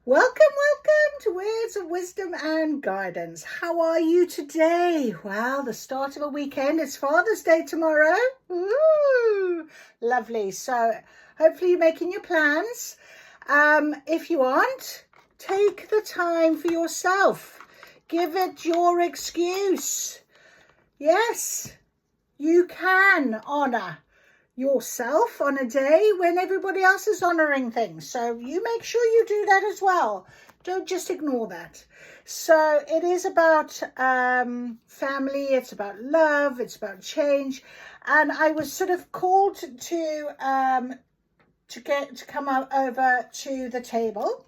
Welcome to Words of Wisdom and Guidance. How are you today? Well, the start of a weekend. It's Father's Day tomorrow. Ooh, lovely. So hopefully you're making your plans. If you aren't, take the time for yourself. Give it your excuse. Yes, you can honor yourself on a day when everybody else is honoring things, so you make sure you do that as well. Don't just ignore that. So it is about family, it's about love, it's about change, and I was sort of called to come over to the table.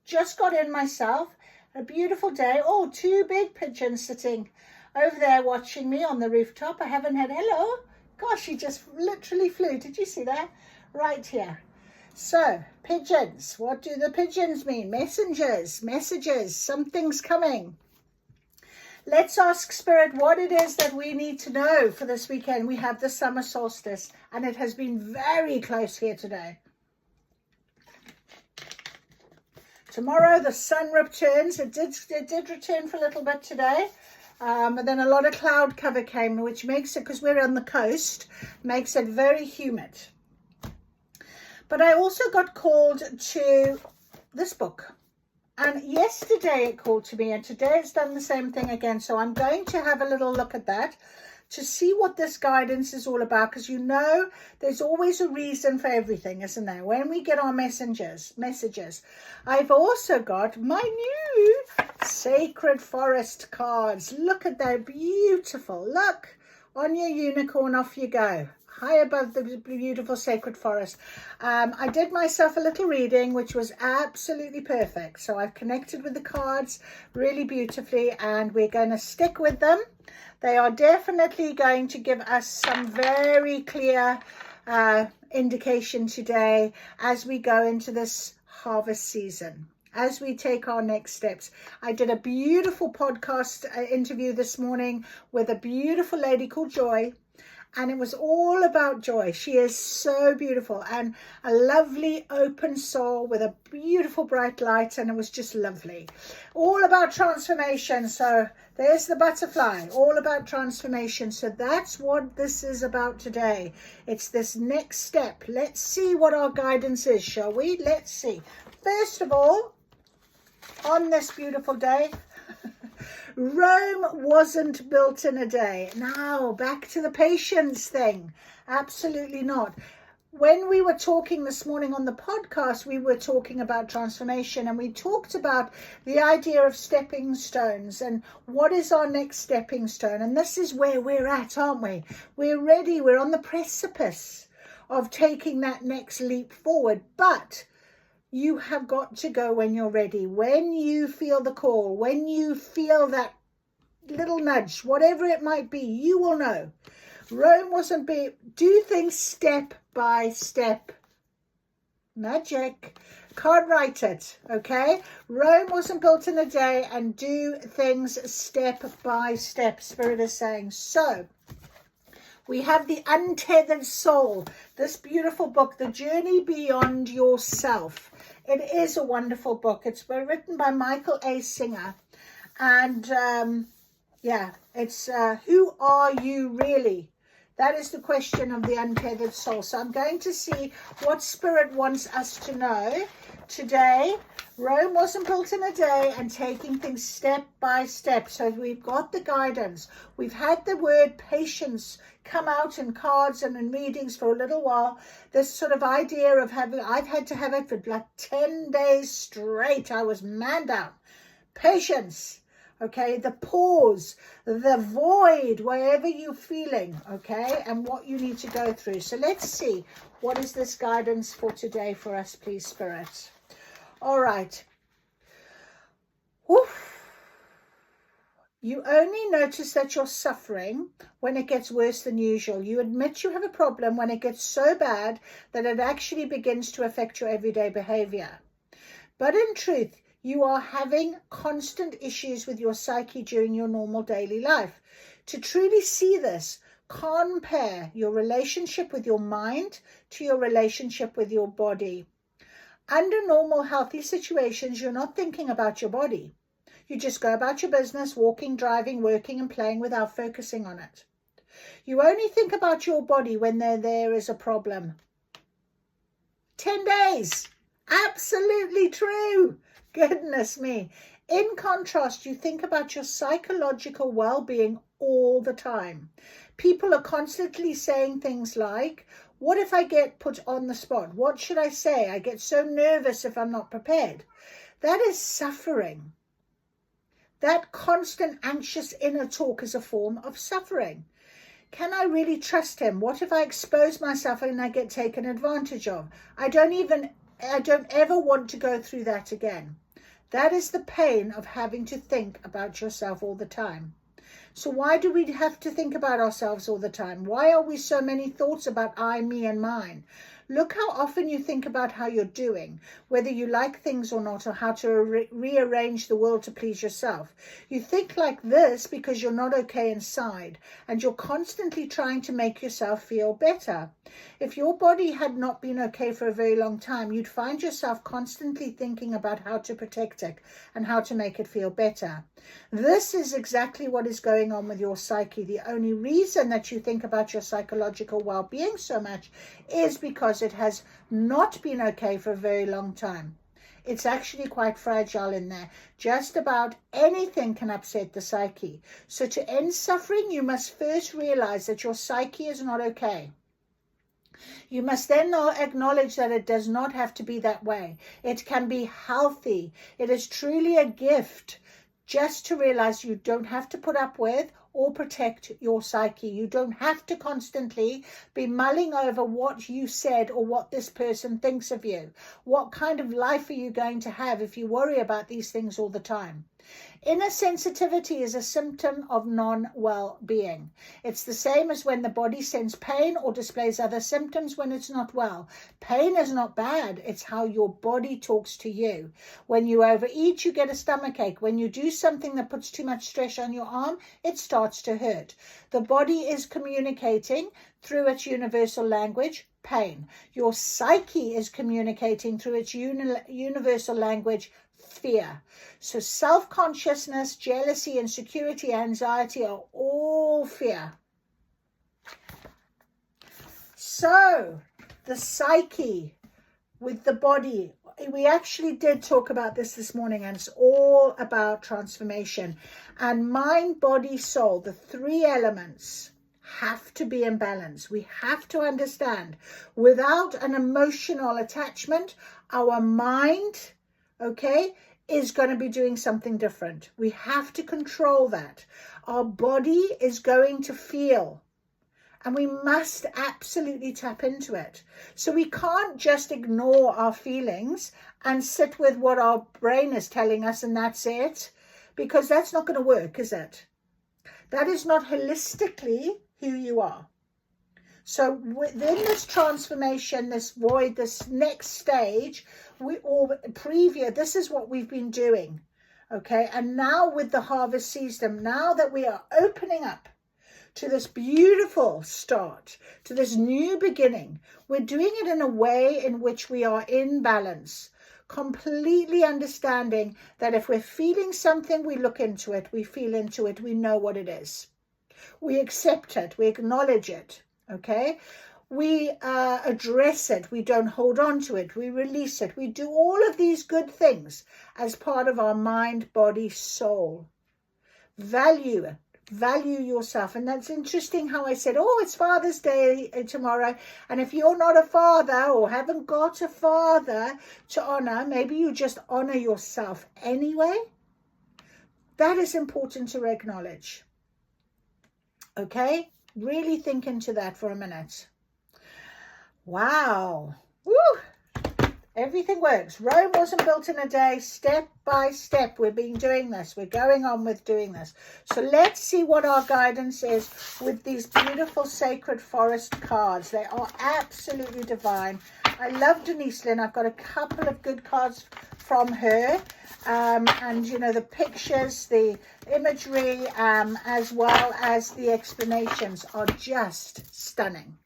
Just got in myself. A beautiful day. Oh, two big pigeons sitting over there watching me on the rooftop. I haven't had hello. Gosh, he just literally flew. Did you see that? Right here. So, pigeons. What do the pigeons mean? Messengers, messages, something's coming. Let's ask Spirit what it is that we need to know for this weekend. We have the Summer Solstice, and it has been very close here today. Tomorrow, the sun returns. It did return for a little bit today. But then a lot of cloud cover came, which makes it, because we're on the coast, makes it very humid. But I also got called to this book. And yesterday it called to me, and today it's done the same thing again. So I'm going to have a little look at that to see what this guidance is all about, because you know there's always a reason for everything, isn't there? When we get our messages. I've also got my new Sacred Forest cards. Look at that, beautiful. Look, on your unicorn, off you go. High above the beautiful Sacred Forest. I did myself a little reading, which was absolutely perfect. So I've connected with the cards really beautifully, and we're going to stick with them. They are definitely going to give us some very clear indication today as we go into this harvest season, as we take our next steps. I did a beautiful podcast interview this morning with a beautiful lady called Joy, and it was all about joy. She is so beautiful and a lovely open soul with a beautiful bright light, and it was just lovely. All about transformation. So there's the butterfly, all about transformation. So that's what this is about today. It's this next step. Let's see what our guidance is, shall we? Let's see. First of all, on this beautiful day, Rome wasn't built in a day. Now, back to the patience thing. Absolutely not. When we were talking this morning on the podcast, we were talking about transformation, and we talked about the idea of stepping stones and what is our next stepping stone. And this is where we're at, aren't we? We're ready. We're on the precipice of taking that next leap forward. But you have got to go when you're ready, when you feel the call, when you feel that little nudge, whatever it might be, you will know. Rome wasn't built. Do things step by step. Magic. Can't write it, okay? Rome wasn't built in a day, and do things step by step, Spirit is saying. So we have the Untethered Soul, this beautiful book, The Journey Beyond Yourself. It is a wonderful book. It's written by Michael A. Singer. And yeah, it's who are you really? That is the question of the Untethered Soul. So I'm going to see what Spirit wants us to know today. Rome wasn't built in a day, and taking things step by step. So we've got the guidance. We've had the word patience come out in cards and in readings for a little while. This sort of idea of I've had to have it for like 10 days straight. I was man down. Patience. Okay, the pause, the void, wherever you're feeling, okay, and what you need to go through. So let's see, what is this guidance for today for us, please, Spirit? All right. Oof. You only notice that you're suffering when it gets worse than usual. You admit you have a problem when it gets so bad that it actually begins to affect your everyday behavior. But in truth, you are having constant issues with your psyche during your normal daily life. To truly see this, compare your relationship with your mind to your relationship with your body. Under normal, healthy situations, you're not thinking about your body. You just go about your business, walking, driving, working, and playing without focusing on it. You only think about your body when there is a problem. 10 days. Absolutely true. Goodness me. In contrast, you think about your psychological well-being all the time. People are constantly saying things like, what if I get put on the spot? What should I say? I get so nervous if I'm not prepared. That is suffering. That constant anxious inner talk is a form of suffering. Can I really trust him? What if I expose myself and I get taken advantage of? I don't ever want to go through that again. That is the pain of having to think about yourself all the time. So why do we have to think about ourselves all the time? Why are we so many thoughts about I, me, and mine? Look how often you think about how you're doing, whether you like things or not, or how to rearrange the world to please yourself. You think like this because you're not okay inside, and you're constantly trying to make yourself feel better. If your body had not been okay for a very long time, you'd find yourself constantly thinking about how to protect it and how to make it feel better. This is exactly what is going on with your psyche. The only reason that you think about your psychological well-being so much is because it has not been okay for a very long time. It's actually quite fragile in there. Just about anything can upset the psyche. So to end suffering, you must first realize that your psyche is not okay. You must then acknowledge that it does not have to be that way. It can be healthy. It is truly a gift just to realize you don't have to put up with or protect your psyche. You don't have to constantly be mulling over what you said or what this person thinks of you. What kind of life are you going to have if you worry about these things all the time? Inner sensitivity is a symptom of non-well-being. It's the same as when the body sends pain or displays other symptoms when it's not well. Pain is not bad. It's how your body talks to you. When you overeat, you get a stomachache. When you do something that puts too much stress on your arm, it starts to hurt. The body is communicating through its universal language, pain. Your psyche is communicating through its universal language, fear. So self-consciousness, jealousy, insecurity, anxiety are all fear. So the psyche with the body, we actually did talk about this morning, and it's all about transformation. And mind, body, soul, the three elements have to be in balance. We have to understand, without an emotional attachment, our mind, okay, is going to be doing something different. We have to control that. Our body is going to feel, and we must absolutely tap into it. So we can't just ignore our feelings and sit with what our brain is telling us and that's it, because that's not going to work, is it? That is not holistically who you are. So within this transformation, this void, this next stage, this is what we've been doing, okay? And now with the harvest season, now that we are opening up to this beautiful start, to this new beginning, we're doing it in a way in which we are in balance, completely understanding that if we're feeling something, we look into it, we feel into it, we know what it is. We accept it, we acknowledge it. Okay, we address it, we don't hold on to it, we release it. We do all of these good things as part of our mind, body, soul. Value it, value yourself. And that's interesting how I said, oh, it's Father's Day tomorrow. And if you're not a father or haven't got a father to honor, maybe you just honor yourself anyway. That is important to acknowledge. Okay? Really think into that for a minute. Wow. Woo. Everything works. Rome wasn't built in a day. Step by step, we've been doing this. We're going on with doing this. So let's see what our guidance is with these beautiful Sacred Forest cards. They are absolutely divine. I love Denise Lynn. I've got a couple of good cards from her. And, you know, the pictures, the imagery, as well as the explanations are just stunning.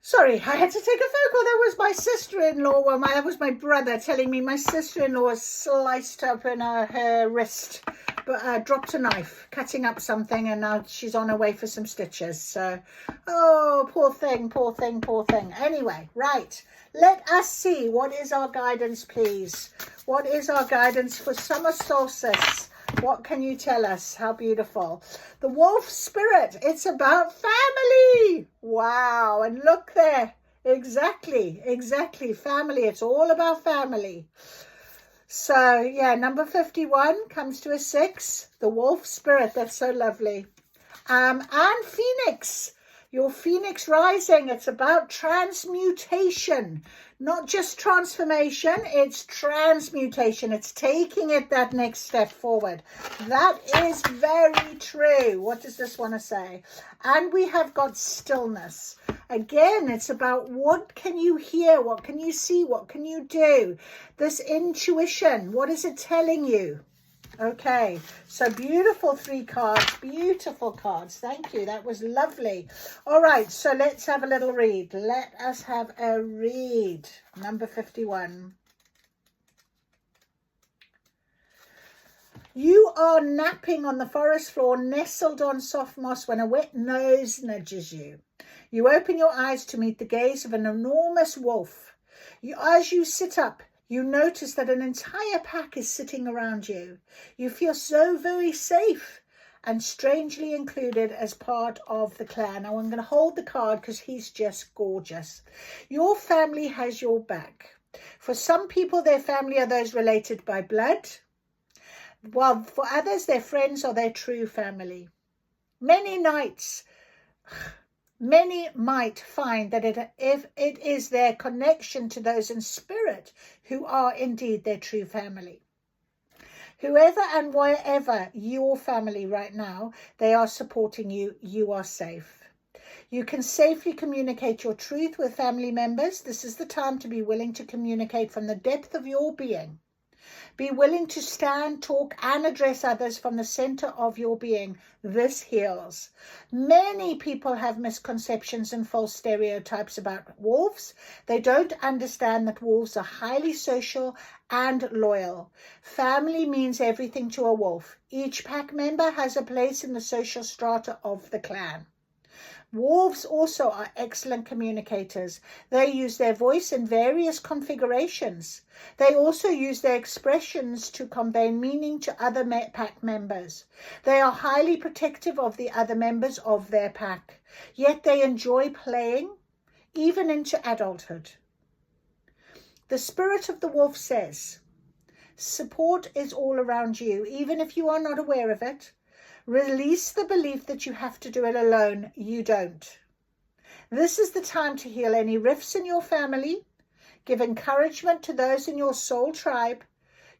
Sorry, I had to take a phone call. That was my sister-in-law. Well, that was my brother telling me my sister-in-law was sliced up in her wrist, but dropped a knife, cutting up something, and now she's on her way for some stitches. So, oh, poor thing, poor thing, poor thing. Anyway, right. Let us see. What is our guidance, please? What is our guidance for summer solstice? What can you tell us? How beautiful. The wolf spirit. It's about family. Wow. And look there. Exactly. Exactly. Family. It's all about family. So, yeah, number 51 comes to a 6. The wolf spirit. That's so lovely. And Phoenix. Your Phoenix rising. It's about transmutation. Not just transformation, it's transmutation. It's taking it that next step forward. That is very true. What does this want to say? And we have got stillness. Again, it's about what can you hear? What can you see? What can you do? This intuition, what is it telling you? Okay, so beautiful 3 cards, beautiful cards. Thank you. That was lovely. All right, so let's have a little read. Let us have a read. Number 51. You are napping on the forest floor, nestled on soft moss when a wet nose nudges you. You open your eyes to meet the gaze of an enormous wolf. As you sit up, you notice that an entire pack is sitting around you. You feel so very safe and strangely included as part of the clan. Now I'm going to hold the card because he's just gorgeous. Your family has your back. For some people, their family are those related by blood, while for others, their friends are their true family. Many might find that if it is their connection to those in spirit who are indeed their true family. Whoever and wherever your family right now, they are supporting you, you are safe. You can safely communicate your truth with family members. This is the time to be willing to communicate from the depth of your being. Be willing to stand, talk, and address others from the center of your being. This heals. Many people have misconceptions and false stereotypes about wolves. They don't understand that wolves are highly social and loyal. Family means everything to a wolf. Each pack member has a place in the social strata of the clan. Wolves also are excellent communicators. They use their voice in various configurations. They also use their expressions to convey meaning to other pack members. They are highly protective of the other members of their pack, yet they enjoy playing, even into adulthood. The spirit of the wolf says, support is all around you, even if you are not aware of it. Release the belief that you have to do it alone. You don't. This is the time to heal any rifts in your family. Give encouragement to those in your soul tribe,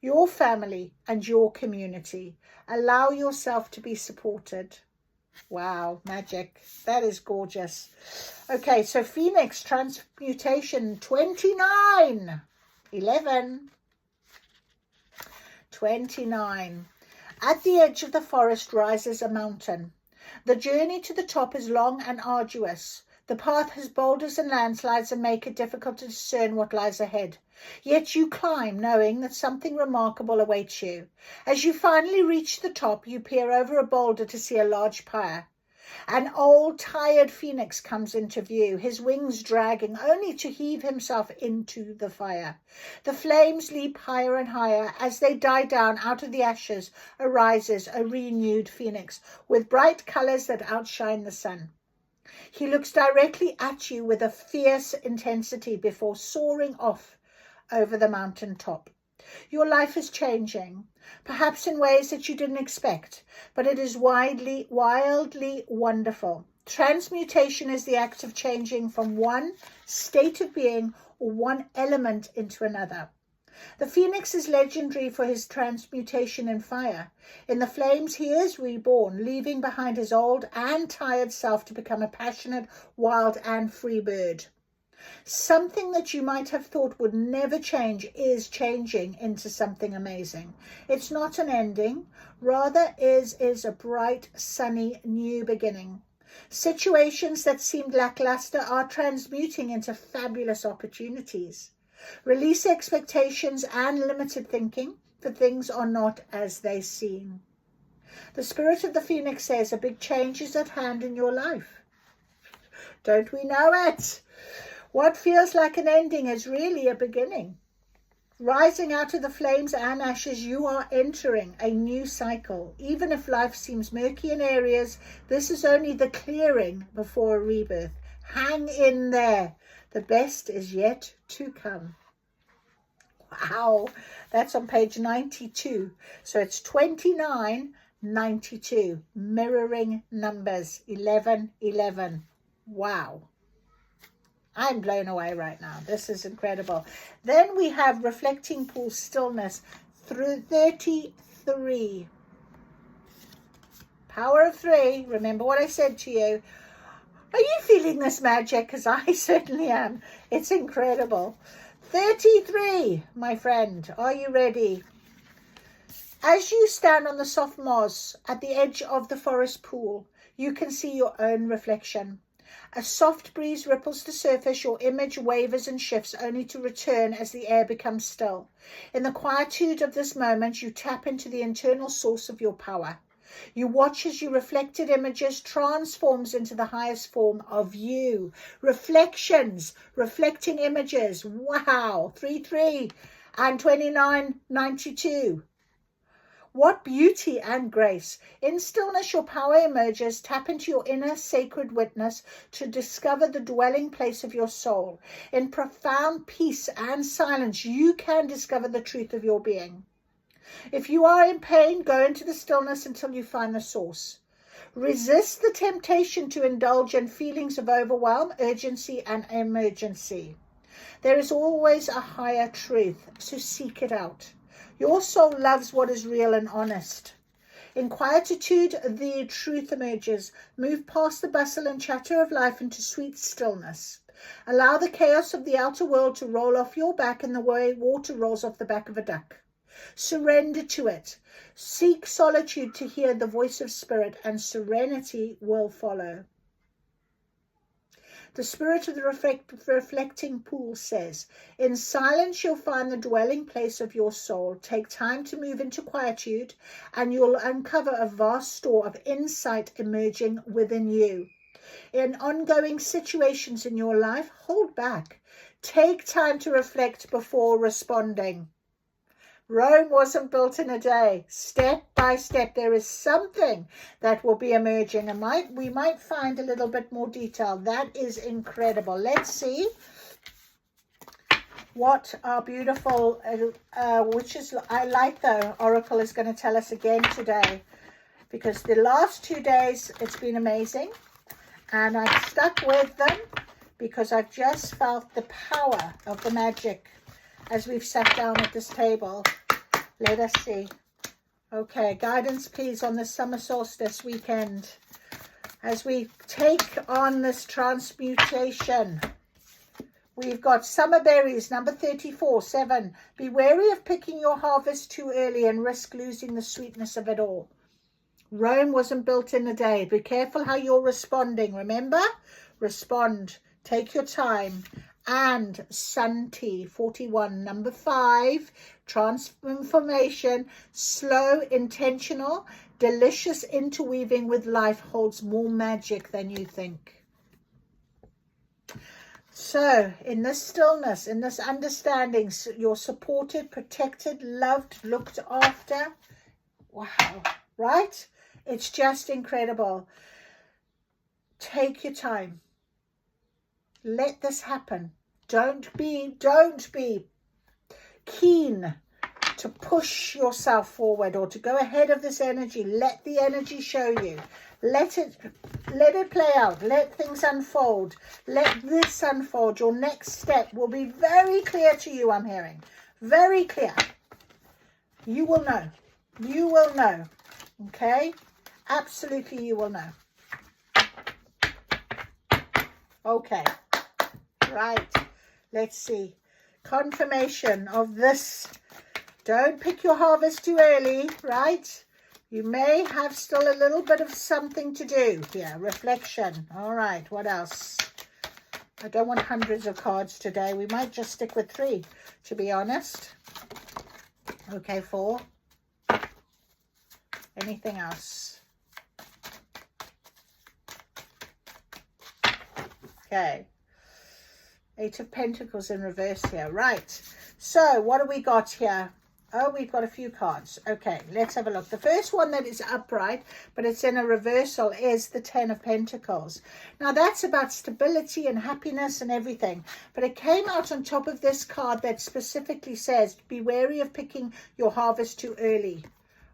your family, and your community. Allow yourself to be supported. Wow, magic. That is gorgeous. Okay, so Phoenix, Transmutation, 29. 11. 29. At the edge of the forest rises a mountain. The journey to the top is long and arduous. The path has boulders and landslides and make it difficult to discern what lies ahead. Yet you climb, knowing that something remarkable awaits you. As you finally reach the top, you peer over a boulder to see a large pyre. An old, tired phoenix comes into view, his wings dragging, only to heave himself into the fire. The flames leap higher and higher. As they die down, out of the ashes arises a renewed phoenix, with bright colours that outshine the sun. He looks directly at you with a fierce intensity before soaring off over the mountain top. Your life is changing, perhaps in ways that you didn't expect, but it is wildly wonderful. Transmutation is the act of changing from one state of being or one element into another. The phoenix is legendary for his transmutation in fire. In the flames he is reborn, leaving behind his old and tired self to become a passionate, wild and free bird. Something that you might have thought would never change is changing into something amazing. It's not an ending, rather is a bright, sunny, new beginning. Situations that seemed lackluster are transmuting into fabulous opportunities. Release expectations and limited thinking, for things are not as they seem. The spirit of the Phoenix says a big change is at hand in your life. Don't we know it? What feels like an ending is really a beginning. Rising out of the flames and ashes, you are entering a new cycle. Even if life seems murky in areas, this is only the clearing before a rebirth. Hang in there. The best is yet to come. Wow, that's on page 92. So it's 2992. Mirroring numbers 1111. Wow. I'm blown away right now. This is incredible. Then we have Reflecting Pool Stillness through 33. Power of 3. Remember what I said to you. Are you feeling this magic? Because I certainly am. It's incredible. 33, my friend. Are you ready? As you stand on the soft moss at the edge of the forest pool, you can see your own reflection. A soft breeze ripples the surface, your image wavers and shifts, only to return as the air becomes still. In the quietude of this moment, you tap into the internal source of your power. You watch as your reflected images transforms into the highest form of you. Reflections, reflecting images. Wow, 33 and 2992. What beauty and grace. In stillness, your power emerges. Tap into your inner sacred witness to discover the dwelling place of your soul. In profound peace and silence, you can discover the truth of your being. If you are in pain, go into the stillness until you find the source. Resist the temptation to indulge in feelings of overwhelm, urgency, and emergency. There is always a higher truth, so seek it out. Your soul loves what is real and honest. In quietude, the truth emerges. Move past the bustle and chatter of life into sweet stillness. Allow the chaos of the outer world to roll off your back in the way water rolls off the back of a duck. Surrender to it. Seek solitude to hear the voice of spirit, and serenity will follow. The spirit of the reflecting pool says, in silence you'll find the dwelling place of your soul. Take time to move into quietude, and you'll uncover a vast store of insight emerging within you. In ongoing situations in your life, hold back. Take time to reflect before responding. Rome wasn't built in a day. Step by step, there is something that will be emerging, and we might find a little bit more detail. That is incredible. Let's see what our beautiful, I like the Oracle is going to tell us again today, because the last 2 days it's been amazing, and I've stuck with them because I've just felt the power of the magic as we've sat down at this table. Let us see. Okay, guidance please on the summer solstice weekend as we take on this transmutation. We've got summer berries, number 34, 7. Be wary of picking your harvest too early and risk losing the sweetness of it all. Rome wasn't built in a day. Be careful how you're responding. Remember? Respond. Take your time. And Santi, 41, number 5, transformation, slow, intentional, delicious interweaving with life holds more magic than you think. So, in this stillness, in this understanding, you're supported, protected, loved, looked after. Wow, right? It's just incredible. Take your time. Let this happen. Don't be keen to push yourself forward or to go ahead of this energy. Let the energy show you. Let it play out. Let things unfold. Let this unfold. Your next step will be very clear to you, I'm hearing. Very clear. You will know. You will know. Okay? Absolutely you will know. Okay. Right, let's see. Confirmation of this. Don't pick your harvest too early, right? You may have still a little bit of something to do here. Reflection. All right, what else? I don't want hundreds of cards today. We might just stick with 3, to be honest. Okay, 4. Anything else? Okay. 8 of Pentacles in reverse here. Right. So what do we got here? Oh, we've got a few cards. Okay, let's have a look. The first one that is upright, but it's in a reversal, is the 10 of Pentacles. Now, that's about stability and happiness and everything. But it came out on top of this card that specifically says, be wary of picking your harvest too early.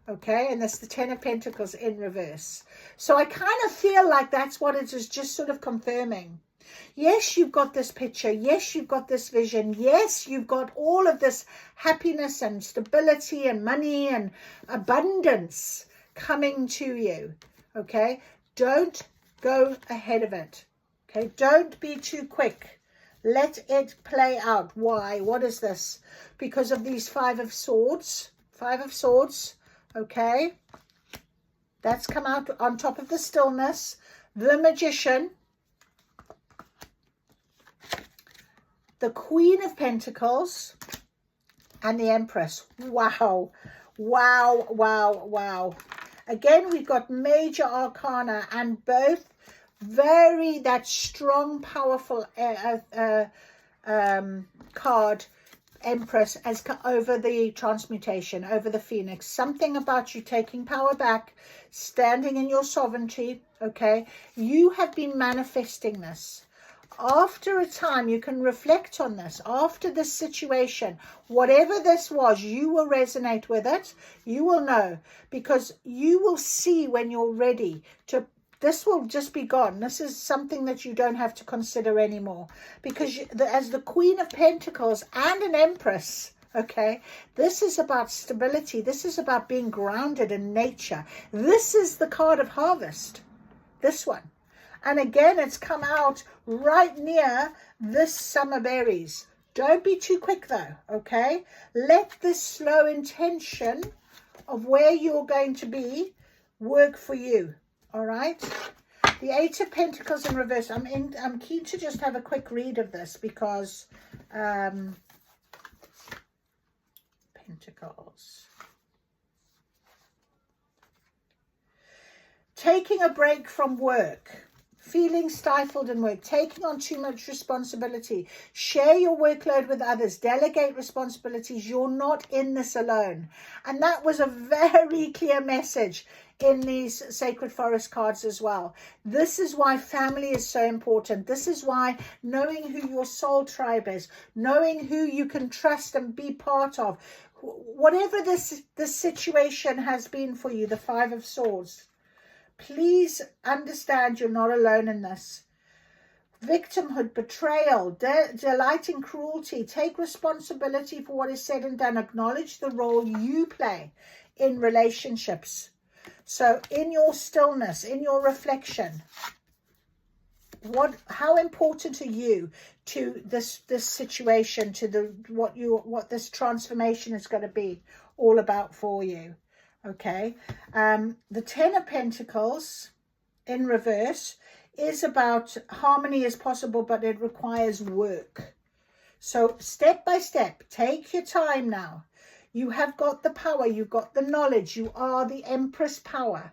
Okay, and that's the 10 of Pentacles in reverse. So I kind of feel like that's what it is just sort of confirming. Yes, you've got this picture. Yes, you've got this vision. Yes, you've got all of this happiness and stability and money and abundance coming to you. Okay, don't go ahead of it. Okay, don't be too quick. Let it play out. Why? What is this? Because of these 5 of Swords. 5 of Swords. Okay, that's come out on top of the Stillness. The Magician. The Queen of Pentacles and the Empress. Wow. Wow, wow, wow. Again, we've got major arcana and both very, that strong, powerful card, Empress, as over the Transmutation, over the Phoenix. Something about you taking power back, standing in your sovereignty, okay? You have been manifesting this. After a time, you can reflect on this. After this situation, whatever this was, you will resonate with it. You will know, because you will see when you're ready to. This will just be gone. This is something that you don't have to consider anymore, because as the Queen of Pentacles and an Empress, okay, this is about stability. This is about being grounded in nature. This is the card of harvest, this one. And again, it's come out right near this summer berries. Don't be too quick though, okay? Let this slow intention of where you're going to be work for you, all right? The 8 of Pentacles in reverse. I'm keen to just have a quick read of this because Pentacles. Taking a break from work. Feeling stifled in work, taking on too much responsibility. Share your workload with others. Delegate responsibilities. You're not in this alone. And that was a very clear message in these Sacred Forest cards as well. This is why family is so important. This is why knowing who your soul tribe is, knowing who you can trust and be part of, whatever this situation has been for you, the 5 of Swords, please understand you're not alone in this. Victimhood, betrayal, delight in cruelty. Take responsibility for what is said and done. Acknowledge the role you play in relationships. So in your stillness, in your reflection, how important are you to this situation, to what this transformation is going to be all about for you? Okay, the 10 of Pentacles in reverse is about harmony is possible, but it requires work. So step by step, take your time now. You have got the power, you've got the knowledge, you are the Empress power.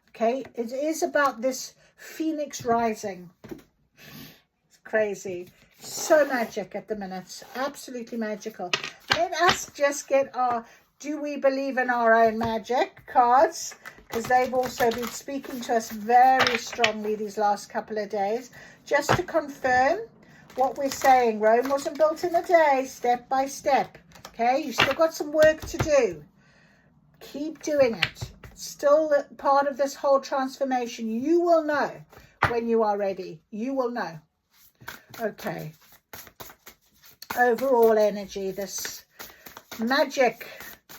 Okay, it is about this Phoenix rising. It's crazy. So magic at the minute, absolutely magical. Let us just get our do we believe in our own magic cards, because they've also been speaking to us very strongly these last couple of days, just to confirm what we're saying. Rome wasn't built in a day, step by step. Okay, you've still got some work to do. Keep doing it. Still part of this whole transformation. You will know when you are ready. You will know. Okay. Overall energy, this magic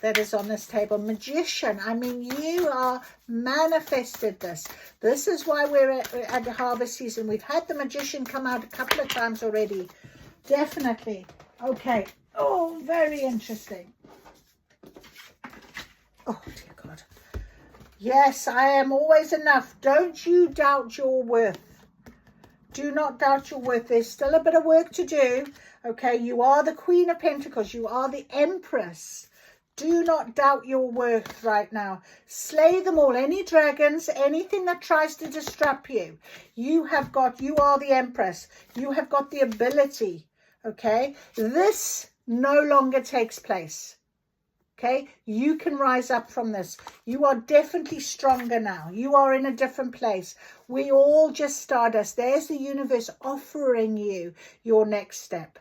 that is on this table. Magician. I mean, you are manifested this. This is why we're at the harvest season. We've had the Magician come out a couple of times already. Definitely. Okay. Oh, very interesting. Oh, dear God. Yes, I am always enough. Don't you doubt your worth. Do not doubt your worth. There's still a bit of work to do. Okay, you are the Queen of Pentacles. You are the Empress. Do not doubt your worth right now. Slay them all. Any dragons, anything that tries to disrupt you. You are the Empress. You have got the ability. Okay, this no longer takes place. Okay, you can rise up from this. You are definitely stronger now. You are in a different place. We all just stardust. There's the universe offering you your next step.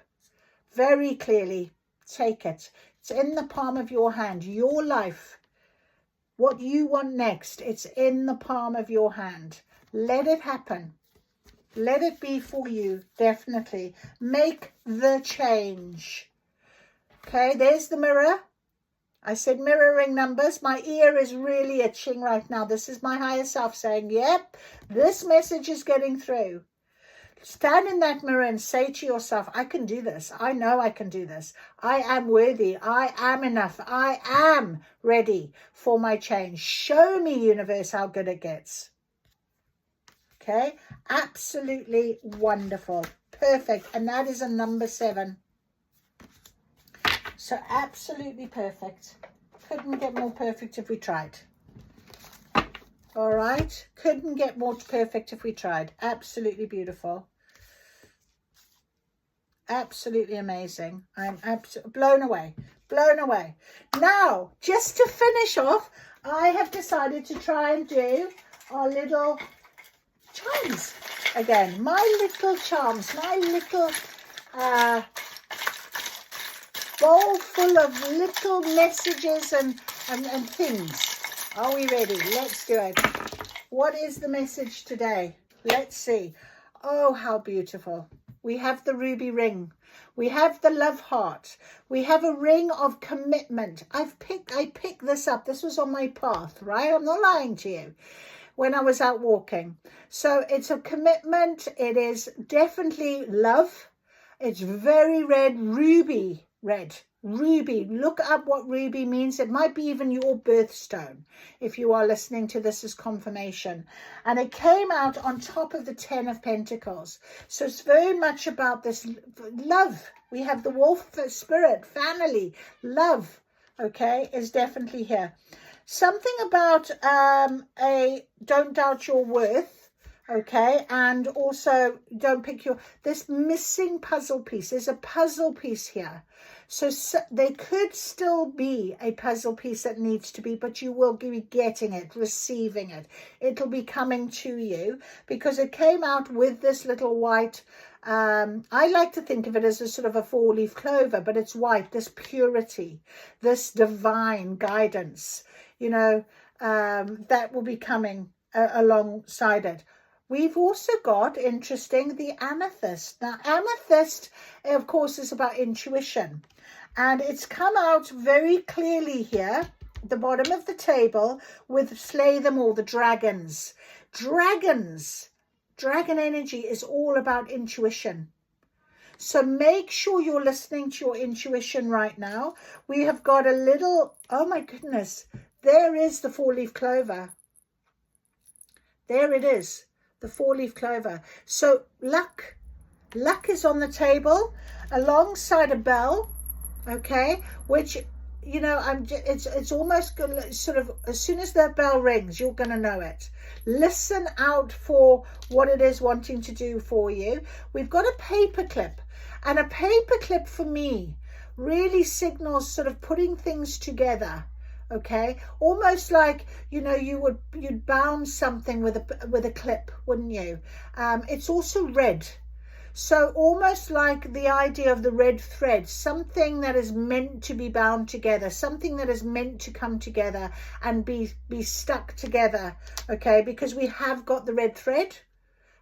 Very clearly, take it. It's in the palm of your hand. Your life, what you want next, it's in the palm of your hand. Let it happen. Let it be for you, definitely. Make the change. Okay, there's the mirror. I said mirroring numbers. My ear is really itching right now. This is my higher self saying, yep, this message is getting through. Stand in that mirror and say to yourself, I can do this. I know I can do this. I am worthy. I am enough. I am ready for my change. Show me, universe, how good it gets. Okay, absolutely wonderful. Perfect. And that is a number 7. So absolutely perfect. Couldn't get more perfect if we tried. All right. Couldn't get more perfect if we tried. Absolutely beautiful. Absolutely amazing. I'm blown away. Blown away. Now, just to finish off, I have decided to try and do our little charms again. My little charms. My little bowl full of little messages and things. Are we ready? Let's do it. What is the message today? Let's see. Oh, how beautiful. We have the ruby ring. We have the love heart. We have a ring of commitment. I picked this up. This was on my path, right? I'm not lying to you. When I was out walking. So it's a commitment. It is definitely love. It's very red, ruby red. Ruby. Look up what ruby means. It might be even your birthstone if you are listening to this as confirmation. And it came out on top of the 10 of Pentacles. So it's very much about this love. We have the wolf spirit, family, love, okay, is definitely here. Something about don't doubt your worth. Okay, and also don't pick this missing puzzle piece. There's a puzzle piece here. So there could still be a puzzle piece that needs to be, but you will be getting it, receiving it. It'll be coming to you because it came out with this little white, I like to think of it as a sort of a 4-leaf clover, but it's white, this purity, this divine guidance, you know, that will be coming alongside it. We've also got, interesting, the amethyst. Now, amethyst, of course, is about intuition. And it's come out very clearly here, at the bottom of the table, with slay them all, the dragons. Dragons, dragon energy is all about intuition. So make sure you're listening to your intuition right now. We have got a little, oh my goodness, there is the 4-leaf clover. There it is. The 4-leaf clover. So luck is on the table alongside a bell, okay, which, you know, it's almost sort of, as soon as that bell rings, you're going to know it. Listen out for what it is wanting to do for you. We've got a paper clip, and a paper clip for me really signals sort of putting things together. Okay, almost like, you know, you'd bound something with a clip, wouldn't you? It's also red, so almost like the idea of the red thread, something that is meant to be bound together, something that is meant to come together and be stuck together. Okay, because we have got the red thread.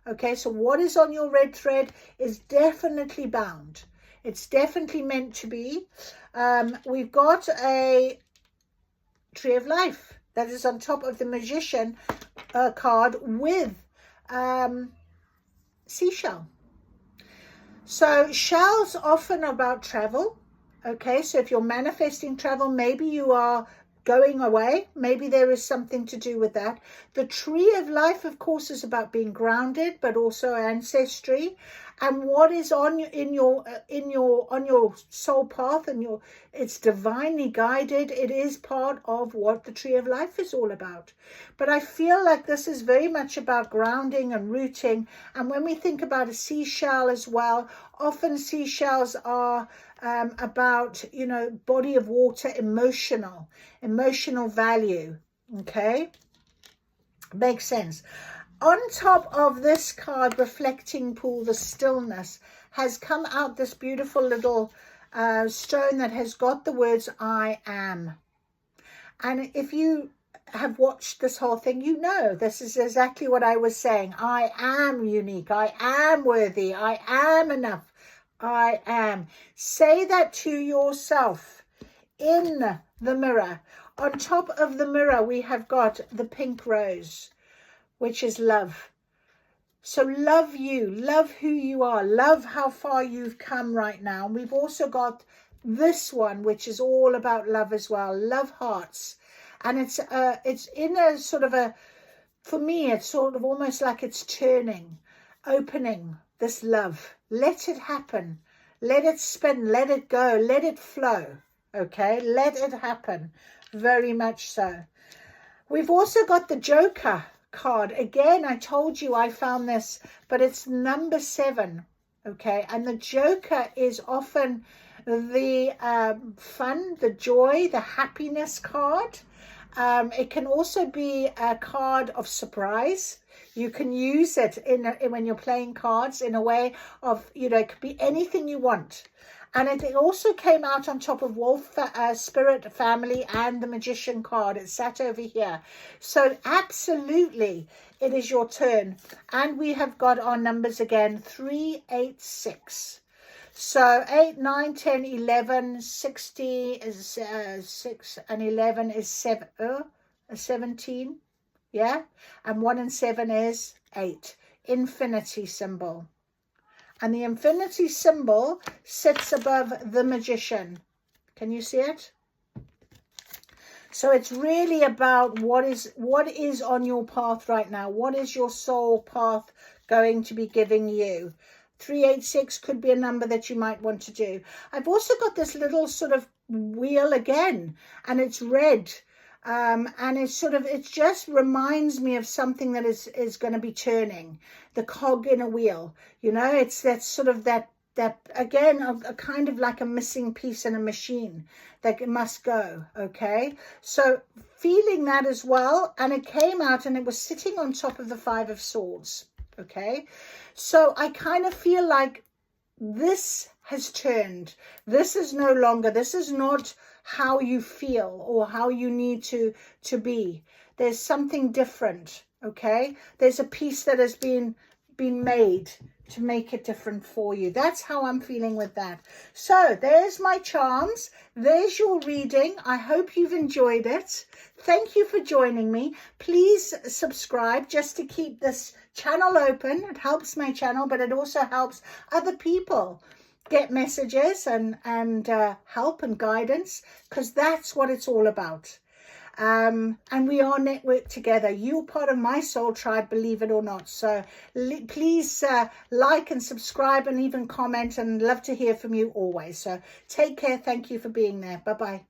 Okay, so what is on your red thread is definitely bound. It's definitely meant to be. We've got a Tree of Life that is on top of the Magician card with seashell. So shells often are about travel. Okay, so if you're manifesting travel, maybe you are going away. Maybe there is something to do with that. The tree of life, of course, is about being grounded, but also ancestry. And what is on your soul path, and it's divinely guided. It is part of what the tree of life is all about. But I feel like this is very much about grounding and rooting. And when we think about a seashell as well, often seashells are about, you know, body of water, emotional value. Okay, makes sense. On top of this card, Reflecting Pool, the Stillness, has come out this beautiful little stone that has got the words I am. And if you have watched this whole thing, you know this is exactly what I was saying. I am unique. I am worthy. I am enough. I am. Say that to yourself in the mirror. On top of the mirror, we have got the pink rose, which is love. So love you, love who you are, love how far you've come right now. And we've also got this one, which is all about love as well, love hearts. And it's in a sort of a, for me, it's sort of almost like it's turning, opening this love. Let it happen. Let it spin, let it go, let it flow. Okay, let it happen. Very much so. We've also got the Joker card. Again, I told you I found this, but it's number 7. Okay, and the Joker is often the fun, the joy, the happiness card. It can also be a card of surprise. You can use it when you're playing cards in a way of, you know, it could be anything you want. And it also came out on top of Wolf Spirit Family and the Magician card. It sat over here. So absolutely, it is your turn. And we have got our numbers again, 3, 8, 6. So 8, 9, 10, 11, 60 is 6, and 11 is 17. Yeah. And 1 and 7 is 8. Infinity symbol. And the infinity symbol sits above the Magician. Can you see it? So it's really about what is on your path right now. What is your soul path going to be giving you? 386 could be a number that you might want to do. I've also got this little sort of wheel again, and it's red. And it just reminds me of something that is going to be turning, the cog in a wheel. You know, it's that sort of that again, a kind of like a missing piece in a machine that must go. Okay, so feeling that as well. And it came out and it was sitting on top of the 5 of Swords. Okay, so I kind of feel like this has turned. This is no longer, this is not how you feel or how you need to be. There's something different. Okay, there's a piece that has been made to make it different for you. That's how I'm feeling with that. So there's my charms. There's your reading. I hope you've enjoyed it. Thank you for joining me. Please subscribe just to keep this channel open. It helps my channel, but it also helps other people get messages and help and guidance, because that's what it's all about. And we are networked together. You're part of my soul tribe, believe it or not. So please like and subscribe and even comment, and love to hear from you always. So take care. Thank you for being there. Bye-bye.